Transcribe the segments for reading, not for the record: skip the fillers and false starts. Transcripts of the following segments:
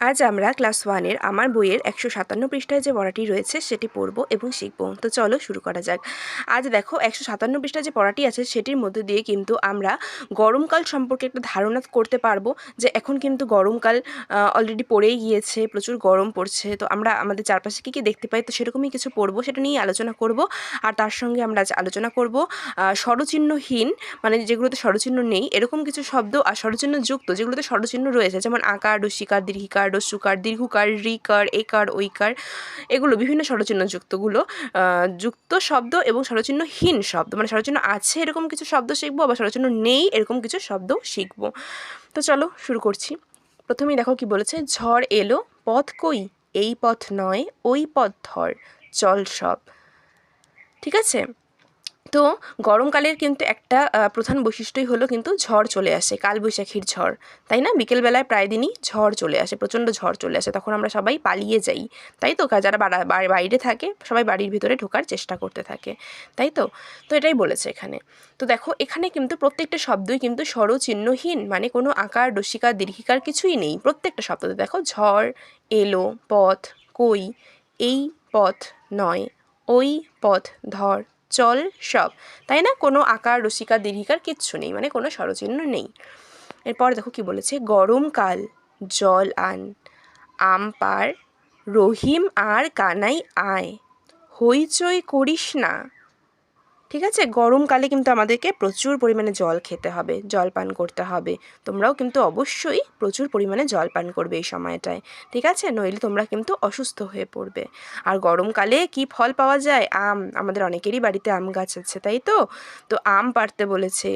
আজ আমরা ক্লাস ওয়ানের আমার বইয়ের ১৫৭ পৃষ্ঠায় যে পড়াটি রয়েছে সেটি পড়ব এবং শিখব। তো চলো শুরু করা যাক। আজ দেখো ১৫৭ পৃষ্ঠায় যে পড়াটি আছে সেটির মধ্যে দিয়ে কিন্তু আমরা গরমকাল সম্পর্কে একটা ধারণা করতে পারবো যে এখন কিন্তু গরমকাল অলরেডি পড়েই গিয়েছে, প্রচুর গরম পড়ছে। তো আমরা আমাদের চারপাশে কী কী দেখতে পাই, তো সেরকমই কিছু পড়বো, সেটা নিয়েই আলোচনা করব। আর তার সঙ্গে আমরা আজ আলোচনা করব স্বরচিহ্নহীন, মানে যেগুলোতে স্বরচিহ্ন নেই এরকম কিছু শব্দ, আর স্বরচিহ্ন যুক্ত যেগুলোতে স্বরচিহ্ন রয়েছে, যেমন আকার, রসিকার, দীর্ঘিকার, রস্যুকার, দীর্ঘকার, ঋকার, একার, ঐকার, এগুলো বিভিন্ন স্বরচিহ্ন যুক্তগুলো যুক্ত শব্দ এবং স্বরচিহ্নহীন শব্দ, মানে স্বরচিহ্ন আছে এরকম কিছু শব্দ শিখবো, আবার স্বরচিহ্ন নেই এরকম কিছু শব্দ শিখবো। তো চলো শুরু করছি। প্রথমেই দেখো কি বলেছে, ঝড় এলো পথ কই, এই পথ নয় ওই পথ ধর, চল সব। ঠিক আছে। তো গরমকালের কিন্তু একটা প্রধান বৈশিষ্ট্যই হলো কিন্তু ঝড় চলে আসে, কালবৈশাখীর ঝড়, তাই না? বিকেলবেলায় প্রায় দিনই ঝড় চলে আসে, প্রচণ্ড ঝড় চলে আসে, তখন আমরা সবাই পালিয়ে যাই, তাই তো? যারা বাইরে থাকে সবাই বাড়ির ভিতরে ঢোকার চেষ্টা করতে থাকে, তাই তো? তো এটাই বলেছে এখানে। তো দেখো এখানে কিন্তু প্রত্যেকটা শব্দই কিন্তু স্বরচিহ্নহীন, মানে কোনো আকার, রসিকার, দীর্ঘিকার কিছুই নেই প্রত্যেকটা শব্দতে। দেখো ঝড় এলো, পথ কই, এই পথ নয় ওই পথ ধর, চল সব, তাই না? কোনো আকার, রসিকার, দীর্ঘিকার কিচ্ছু নেই, মানে কোনো স্বরচিহ্ন নেই। এরপর দেখো কি বলেছে, গরমকাল জল আন, আম পাড়, রহিম আর কানাই আয়, হইচই করিস না। ঠিক আছে, গরমকালে কিন্তু আমাদেরকে প্রচুর পরিমাণে জল খেতে হবে, জল পান করতে হবে। তোমরাও কিন্তু অবশ্যই প্রচুর পরিমাণে জল পান করবে এই সময়টায়, ঠিক আছে? নইলে তোমরা কিন্তু অসুস্থ হয়ে পড়বে। আর গরমকালে কি ফল পাওয়া যায়? আম। আমাদের অনেকেরই বাড়িতে আম গাছ আছে, তাই তো? তো আম পাড়তে বলেছে,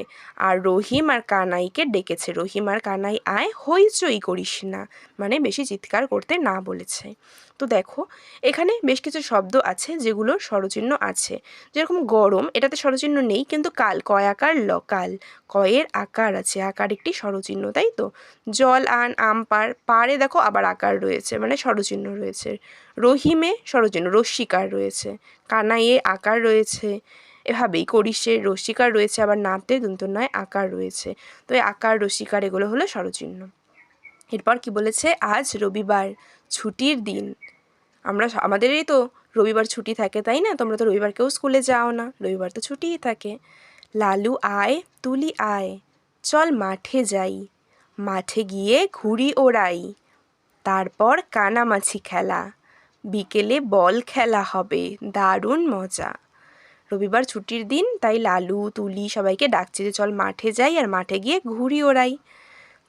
আর রহিম আর কানাইকে ডেকেছে, রহিম আর কানাই আয়, হইচই করিস না, মানে বেশি চিৎকার করতে না বলেছে। তো দেখো এখানে বেশ কিছু শব্দ আছে যেগুলোর স্বরচিহ্ন আছে, যেরকম গরম, এটাতে স্বরচিহ্ন নেই, কিন্তু কাল, কয় আকার ল, কাল, কয়ের আকার আছে, আকার একটি স্বরচিহ্ন, তাই তো? জল আন, আম পাড়, পাড়ে দেখো আবার আকার রয়েছে, মানে স্বরচিহ্ন রয়েছে। রহিমে স্বরচিহ্ন, রস্যিকার রয়েছে। কানাইয়ে আকার রয়েছে। এভাবেই করিসে রস্যিকার রয়েছে, আবার নাতে দন্তন্বয় আকার রয়েছে। তো এই আকার, রস্যিকার এগুলো হলো স্বরচিহ্ন। এরপর কি বলেছে, আজ রবিবার, ছুটির দিন। আমাদেরই তো রবিবার ছুটি থাকে, তাই না? তোমরা তো রবিবার কেউ স্কুলে যাও না, রবিবার তো ছুটিই থাকে। লালু আয়, তুলি আয়, চল মাঠে যাই, মাঠে গিয়ে ঘুড়ি ওড়াই, তারপর কানামাছি খেলা, বিকেলে বল খেলা হবে, দারুণ মজা। রবিবার ছুটির দিন, তাই লালু, তুলি সবাইকে ডাকছে যে চল মাঠে যাই, আর মাঠে গিয়ে ঘুড়ি ওড়াই।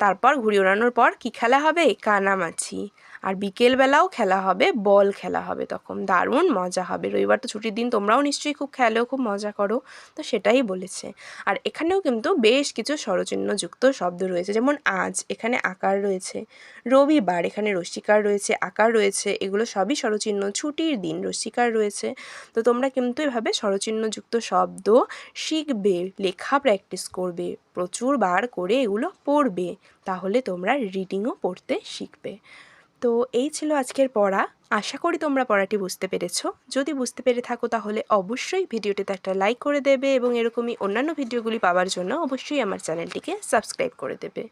তারপর ঘুড়ি ওড়ানোর পর কী খেলা হবে? কানামাছি। আর বিকেলবেলাও খেলা হবে, বল খেলা হবে, তখন দারুণ মজা হবে। রবিবার তো ছুটির দিন, তোমরাও নিশ্চয়ই খুব খেলো, খুব মজা করো। তো সেটাই বলেছে। আর এখানেও কিন্তু বেশ কিছু স্বরচিহ্নযুক্ত শব্দ রয়েছে, যেমন আজ, এখানে আকার রয়েছে। রবিবার, এখানে রস্যিকার রয়েছে, আকার রয়েছে, এগুলো সবই স্বরচিহ্ন। ছুটির দিন, রস্যিকার রয়েছে। তো তোমরা কিন্তু এভাবে স্বরচিহ্নযুক্ত শব্দ শিখবে, লেখা প্র্যাকটিস করবে, প্রচুর বার করে এগুলো পড়বে, তাহলে তোমরা রিডিংও পড়তে শিখবে। তো এই ছিল আজকের পড়া। আশা করি তোমরা পড়াটি বুঝতে পেরেছো। যদি বুঝতে পেরে থাকো তাহলে অবশ্যই ভিডিওটিতে একটা লাইক করে দেবে, এবং এরকমই অন্যান্য ভিডিওগুলি পাওয়ার জন্য অবশ্যই আমার চ্যানেলটিকে সাবস্ক্রাইব করে দেবে।